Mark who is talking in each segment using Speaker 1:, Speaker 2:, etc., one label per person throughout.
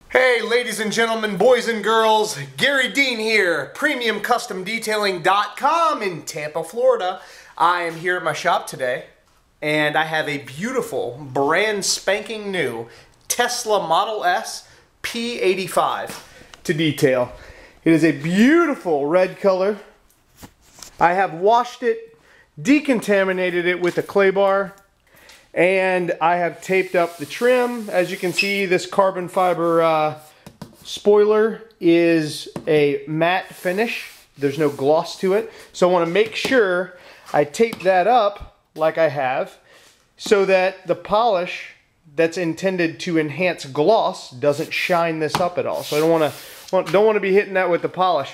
Speaker 1: Hey ladies and gentlemen, boys and girls, Gary Dean here, PremiumCustomDetailing.com in Tampa, Florida. I am here at my shop today and I have a beautiful, brand spanking new Tesla Model S P85 to detail. It is a beautiful red color. I have washed it, decontaminated it with a clay bar, and I have taped up the trim. As you can see, this carbon fiber spoiler is a matte finish. There's no gloss to it. So I want to make sure I tape that up like I have so that the polish that's intended to enhance gloss doesn't shine this up at all. So I don't want to be hitting that with the polish.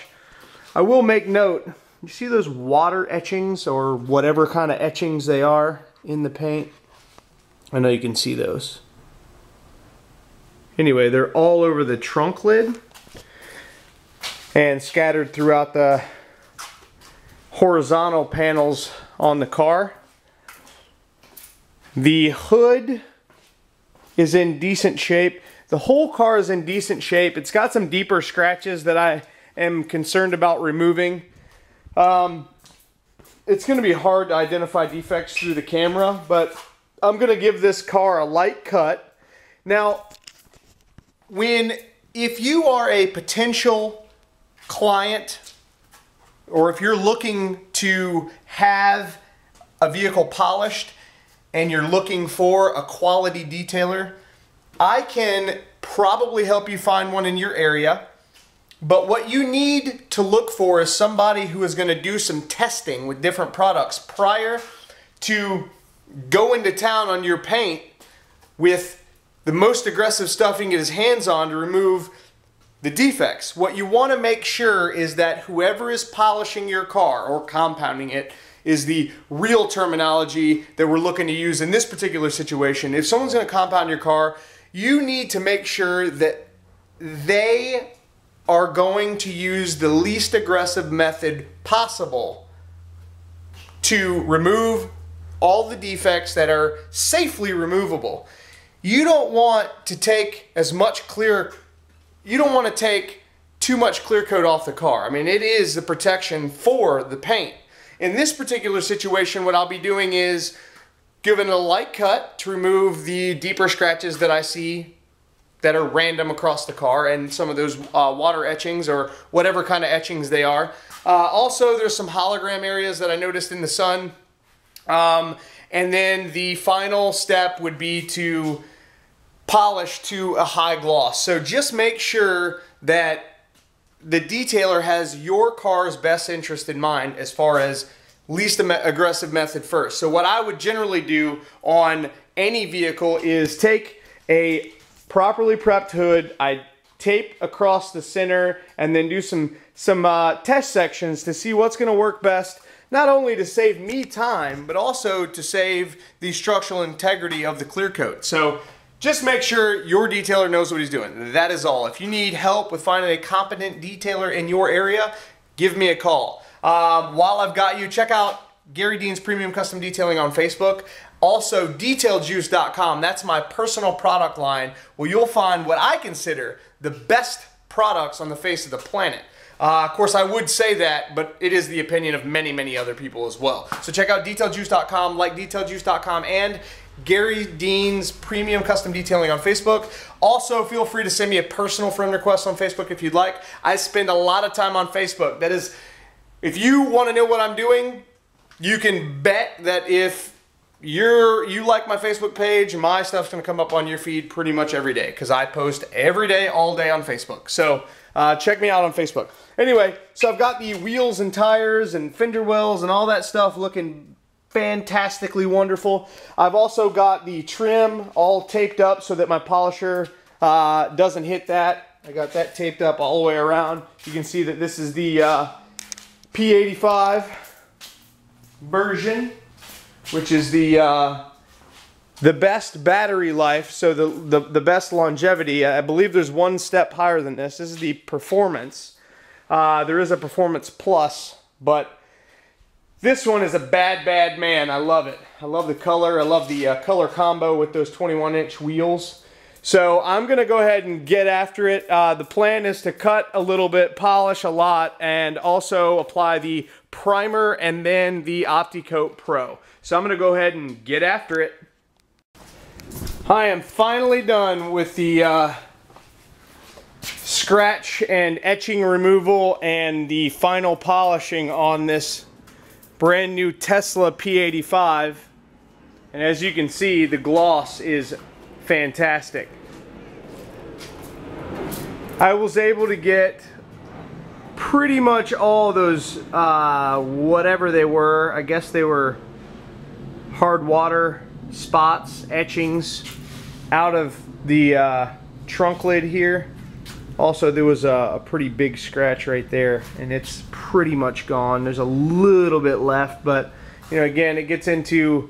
Speaker 1: I will make note, you see those water etchings or whatever kind of etchings they are in the paint? I know you can see those. Anyway, they're all over the trunk lid and scattered throughout the horizontal panels on the car. The hood is in decent shape. The whole car is in decent shape. It's got some deeper scratches that I am concerned about removing. It's going to be hard to identify defects through the camera, but I'm going to give this car a light cut. Now, if you are a potential client, or if you're looking to have a vehicle polished and you're looking for a quality detailer, I can probably help you find one in your area. But what you need to look for is somebody who is going to do some testing with different products prior to go into town on your paint with the most aggressive stuff he can get his hands on to remove the defects. What you want to make sure is that whoever is polishing your car or compounding it is the real terminology that we're looking to use in this particular situation. If someone's going to compound your car, you need to make sure that they are going to use the least aggressive method possible to remove all the defects that are safely removable. You don't want to take you don't want to take too much clear coat off the car. I mean, it is the protection for the paint. In this particular situation, what I'll be doing is giving a light cut to remove the deeper scratches that I see that are random across the car and some of those water etchings or whatever kind of etchings they are. Also, there's some hologram areas that I noticed in the sun. And then the final step would be to polish to a high gloss. So just make sure that the detailer has your car's best interest in mind as far as least aggressive method first. So what I would generally do on any vehicle is take a properly prepped hood, I tape across the center, and then do some test sections to see what's going to work best. Not only to save me time, but also to save the structural integrity of the clear coat. So just make sure your detailer knows what he's doing. That is all. If you need help with finding a competent detailer in your area, give me a call. While I've got you, check out Gary Dean's Premium Custom Detailing on Facebook. Also, DetailJuice.com. That's my personal product line where you'll find what I consider the best products on the face of the planet. Of course, I would say that, but it is the opinion of many, many other people as well. So check out DetailJuice.com, like DetailJuice.com, and Gary Dean's Premium Custom Detailing on Facebook. Also, feel free to send me a personal friend request on Facebook if you'd like. I spend a lot of time on Facebook. That is, if you want to know what I'm doing, you can bet that if you like my Facebook page, my stuff's going to come up on your feed pretty much every day because I post every day, all day on Facebook. So check me out on Facebook. Anyway, so I've got the wheels and tires and fender wells and all that stuff looking fantastically wonderful. I've also got the trim all taped up so that my polisher doesn't hit that. I got that taped up all the way around. You can see that this is the P85 version, which is the best battery life, so the best longevity. I believe there's one step higher than this. This is the performance. There is a performance plus, but this one is a bad man. I love it. I love the color. I love the color combo with those 21-inch wheels. So I'm going to go ahead and get after it. The plan is to cut a little bit, polish a lot, and also apply the primer and then the Opti-Coat Pro. So I'm going to go ahead and get after it. I am finally done with the scratch and etching removal and the final polishing on this brand new Tesla P85. And as you can see, the gloss is fantastic. I was able to get pretty much all those, whatever they were, I guess they were hard water spots, etchings, out of the trunk lid here. Also, there was a pretty big scratch right there, and it's pretty much gone. There's a little bit left, but you know, again, it gets into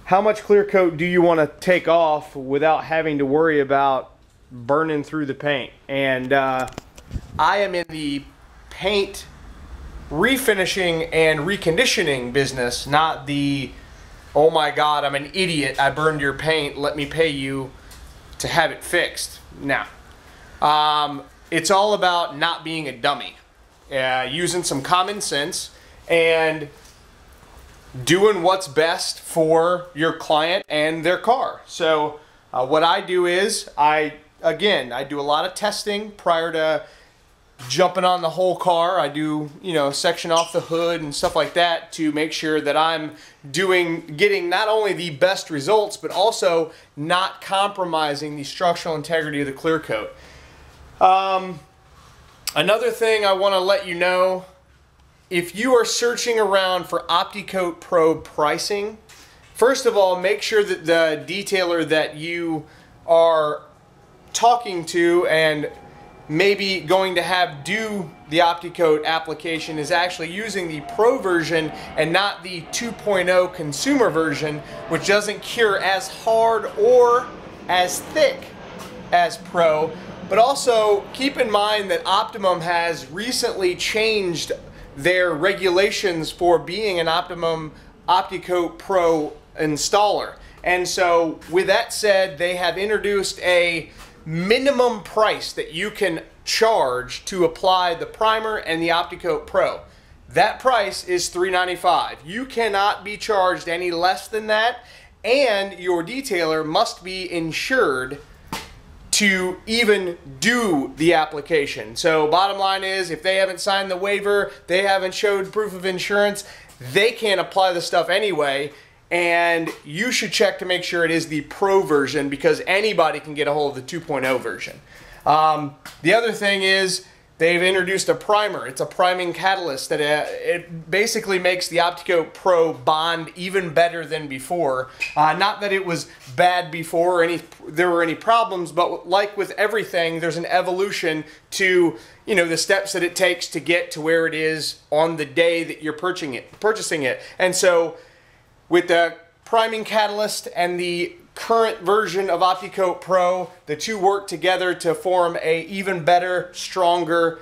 Speaker 1: how much clear coat do you want to take off without having to worry about burning through the paint. And I am in the paint refinishing and reconditioning business, not the, oh my god, I'm an idiot, I burned your paint, let me pay you to have it fixed. Now, it's all about not being a dummy, using some common sense and doing what's best for your client and their car. So what I do is, I do a lot of testing prior to jumping on the whole car. I do, you know, section off the hood and stuff like that to make sure that I'm getting not only the best results, but also not compromising the structural integrity of the clear coat. Another thing I want to let you know, if you are searching around for Opti-Coat Pro pricing, first of all, make sure that the detailer that you are talking to and maybe going to have do the Opti-Coat application is actually using the Pro version and not the 2.0 consumer version, which doesn't cure as hard or as thick as Pro. But also keep in mind that Optimum has recently changed their regulations for being an Optimum Opti-Coat Pro installer. And so with that said, they have introduced a minimum price that you can charge to apply the primer and the Opti-Coat Pro. That price is $395. You cannot be charged any less than that, and your detailer must be insured to even do the application. So bottom line is, if they haven't signed the waiver, they haven't showed proof of insurance, they can't apply the stuff anyway. And you should check to make sure it is the Pro version, because anybody can get a hold of the 2.0 version. The other thing is, they've introduced a primer. It's a priming catalyst that it basically makes the Opti-Coat Pro bond even better than before. Not that it was bad before or there were any problems, but like with everything, there's an evolution to, you know, the steps that it takes to get to where it is on the day that you're purchasing it. And so with the priming catalyst and the current version of Opti-Coat Pro, the two work together to form a even better, stronger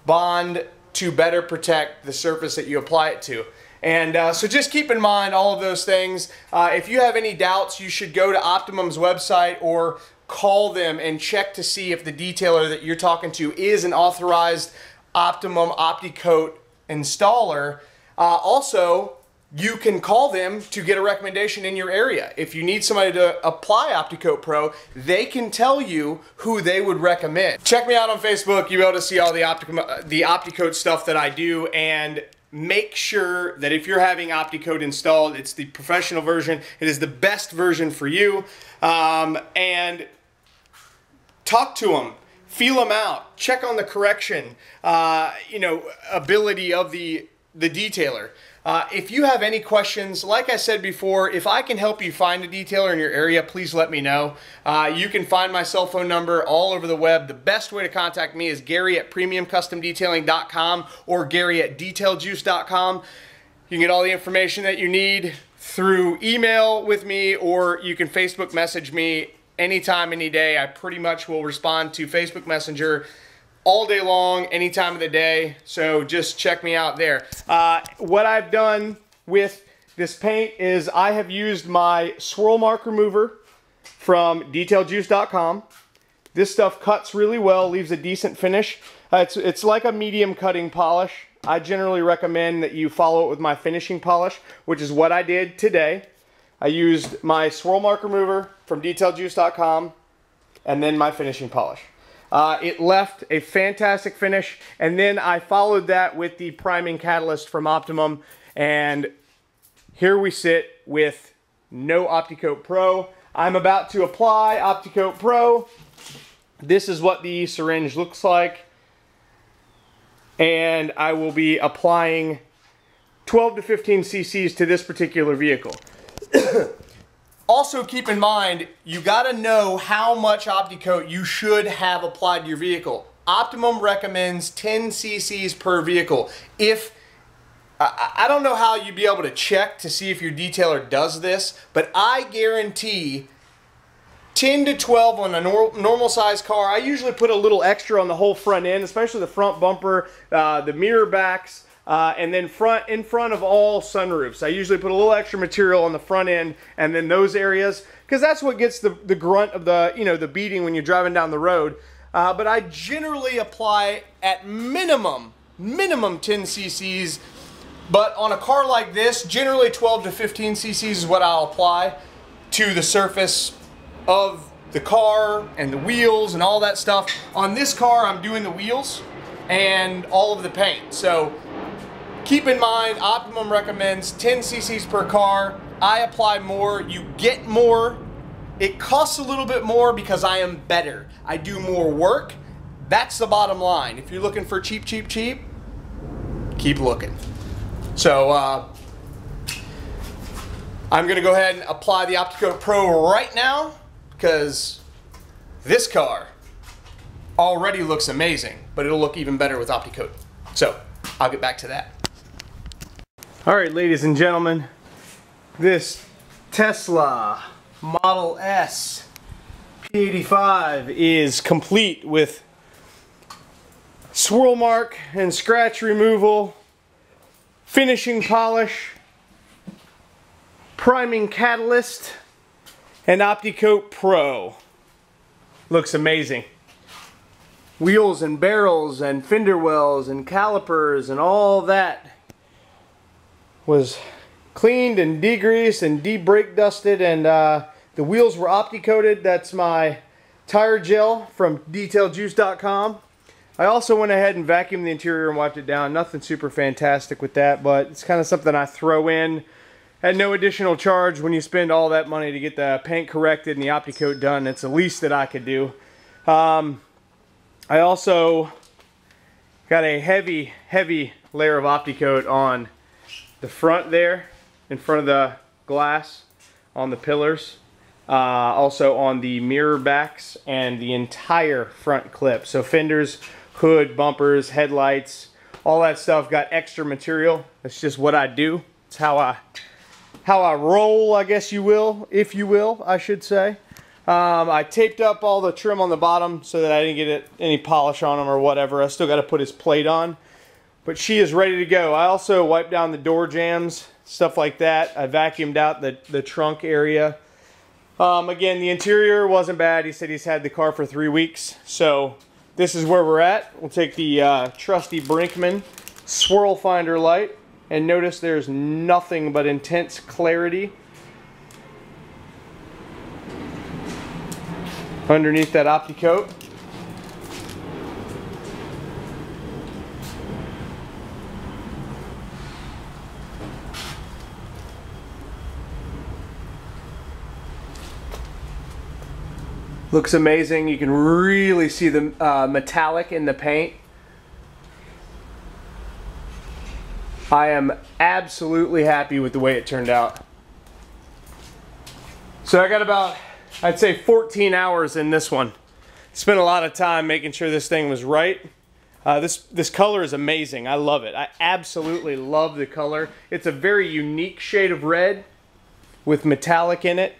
Speaker 1: bond to better protect the surface that you apply it to. And so just keep in mind all of those things. If you have any doubts, you should go to Optimum's website or call them and check to see if the detailer that you're talking to is an authorized Optimum Opti-Coat installer. Also, you can call them to get a recommendation in your area. If you need somebody to apply Opti-Coat Pro, they can tell you who they would recommend. Check me out on Facebook. You'll be able to see all the Opti-Coat stuff that I do, and make sure that if you're having Opti-Coat installed, it's the professional version. It is the best version for you. And talk to them. Feel them out. Check on the correction, ability of the detailer. If you have any questions, like I said before, if I can help you find a detailer in your area, please let me know. You can find my cell phone number all over the web. The best way to contact me is Gary at premiumcustomdetailing.com or Gary at detailjuice.com. You can get all the information that you need through email with me, or you can Facebook message me anytime, any day. I pretty much will respond to Facebook Messenger all day long, any time of the day, so just check me out there. What I've done with this paint is I have used my swirl mark remover from detailjuice.com. This stuff cuts really well, leaves a decent finish. It's like a medium cutting polish. I generally recommend that you follow it with my finishing polish, which is what I did today. I used my swirl mark remover from detailjuice.com and then my finishing polish. It left a fantastic finish, and then I followed that with the priming catalyst from Optimum, and here we sit with no Opti-Coat Pro. I'm about to apply Opti-Coat Pro. This is what the syringe looks like, and I will be applying 12 to 15 cc's to this particular vehicle. Also keep in mind, you gotta know how much Opti-Coat you should have applied to your vehicle. Optimum recommends 10 cc's per vehicle. I don't know how you'd be able to check to see if your detailer does this, but I guarantee 10 to 12 on a normal size car. I usually put a little extra on the whole front end, especially the front bumper, the mirror backs, and then in front of all sunroofs. I usually put a little extra material on the front end and then those areas, because that's what gets the grunt of the, the beating when you're driving down the road. But I generally apply at minimum 10 cc's, but on a car like this, generally 12 to 15 cc's is what I'll apply to the surface of the car and the wheels and all that stuff. On this car, I'm doing the wheels and all of the paint. So keep in mind, Optimum recommends 10 cc's per car. I apply more, you get more. It costs a little bit more because I am better. I do more work. That's the bottom line. If you're looking for cheap, cheap, cheap, keep looking. So I'm gonna go ahead and apply the Opti-Coat Pro right now, because this car already looks amazing, but it'll look even better with Opti-Coat. So I'll get back to that. All right, ladies and gentlemen, this Tesla Model S P85 is complete with swirl mark and scratch removal, finishing polish, priming catalyst, and Opti-Coat Pro. Looks amazing. Wheels and barrels and fender wells and calipers and all that was cleaned and degreased and de-brake dusted, and the wheels were Opti-Coated. That's my tire gel from detailjuice.com. I also went ahead and vacuumed the interior and wiped it down. Nothing super fantastic with that, but it's kind of something I throw in at no additional charge when you spend all that money to get the paint corrected and the Opti-Coat done. It's the least that I could do. I also got a heavy layer of Opti-Coat on the front there, in front of the glass, on the pillars, also on the mirror backs and the entire front clip. So fenders, hood, bumpers, headlights, all that stuff got extra material. That's just what I do. It's how I roll, I guess you will, if you will, I should say. I taped up all the trim on the bottom so that I didn't get any polish on them or whatever. I still got to put his plate on, but she is ready to go. I also wiped down the door jambs, stuff like that. I vacuumed out the trunk area. Again, the interior wasn't bad. He said he's had the car for 3 weeks, so this is where we're at. We'll take the trusty Brinkmann swirl finder light, and notice there's nothing but intense clarity underneath that Opti-Coat. Looks amazing. You can really see the metallic in the paint. I am absolutely happy with the way it turned out. So I got about, I'd say 14 hours in this one. Spent a lot of time making sure this thing was right. This color is amazing. I love it. I absolutely love the color. It's a very unique shade of red with metallic in it.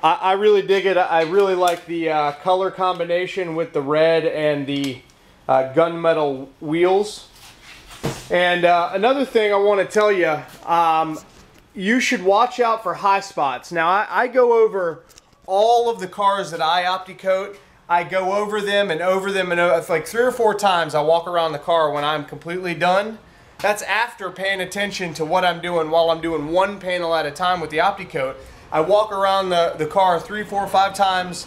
Speaker 1: I really dig it. I really like the color combination with the red and the gunmetal wheels. And another thing I want to tell you, you should watch out for high spots. Now, I go over all of the cars that I Opti-Coat. I go over them and over them, and it's like 3 or 4 times I walk around the car when I'm completely done. That's after paying attention to what I'm doing while I'm doing one panel at a time with the Opti-Coat. I walk around the car 3, 4, 5 times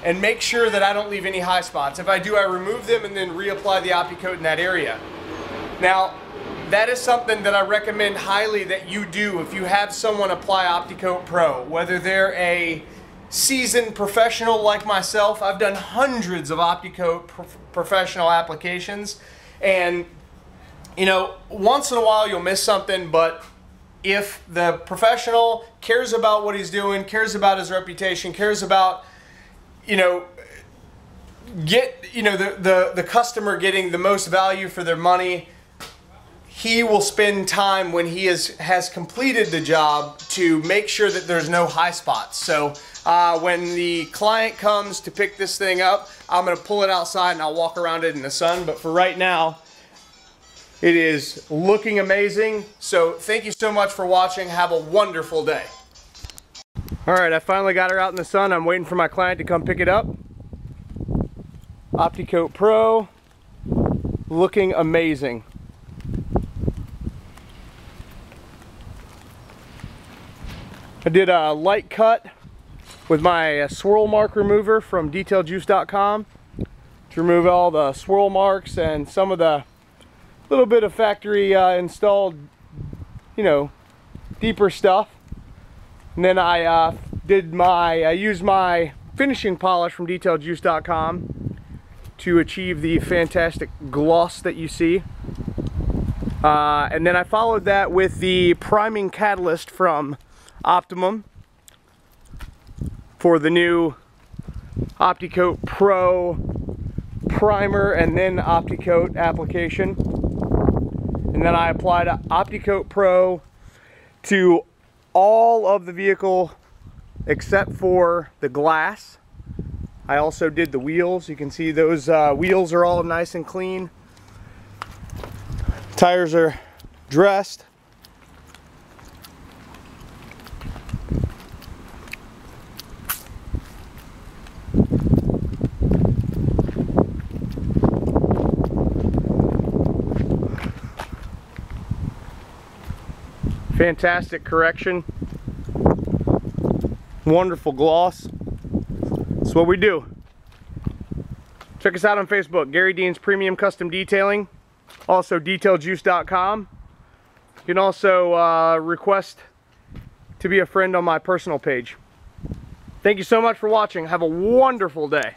Speaker 1: and make sure that I don't leave any high spots. If I do, I remove them and then reapply the Opti-Coat in that area. Now, that is something that I recommend highly that you do if you have someone apply Opti-Coat Pro, whether they're a seasoned professional like myself. I've done hundreds of Opti-Coat professional applications, and you know, once in a while you'll miss something, but if the professional cares about what he's doing, cares about his reputation, cares about, you know, the customer getting the most value for their money, he will spend time when he has completed the job to make sure that there's no high spots. So when the client comes to pick this thing up, I'm going to pull it outside and I'll walk around it in the sun. But for right now, it is looking amazing. So thank you so much for watching. Have a wonderful day. All right, I finally got her out in the sun. I'm waiting for my client to come pick it up. Opti-Coat Pro, looking amazing. I did a light cut with my swirl mark remover from detailjuice.com to remove all the swirl marks and some of the little bit of factory installed, you know, deeper stuff. And then I used my finishing polish from detailjuice.com to achieve the fantastic gloss that you see. And then I followed that with the priming catalyst from Optimum for the new Opti-Coat Pro primer and then Opti-Coat application. And then I applied Opti-Coat Pro to all of the vehicle except for the glass. I also did the wheels. You can see those wheels are all nice and clean. Tires are dressed. Fantastic correction. Wonderful gloss. That's what we do. Check us out on Facebook, Gary Dean's Premium Custom Detailing. Also detailjuice.com. You can also request to be a friend on my personal page. Thank you so much for watching. Have a wonderful day.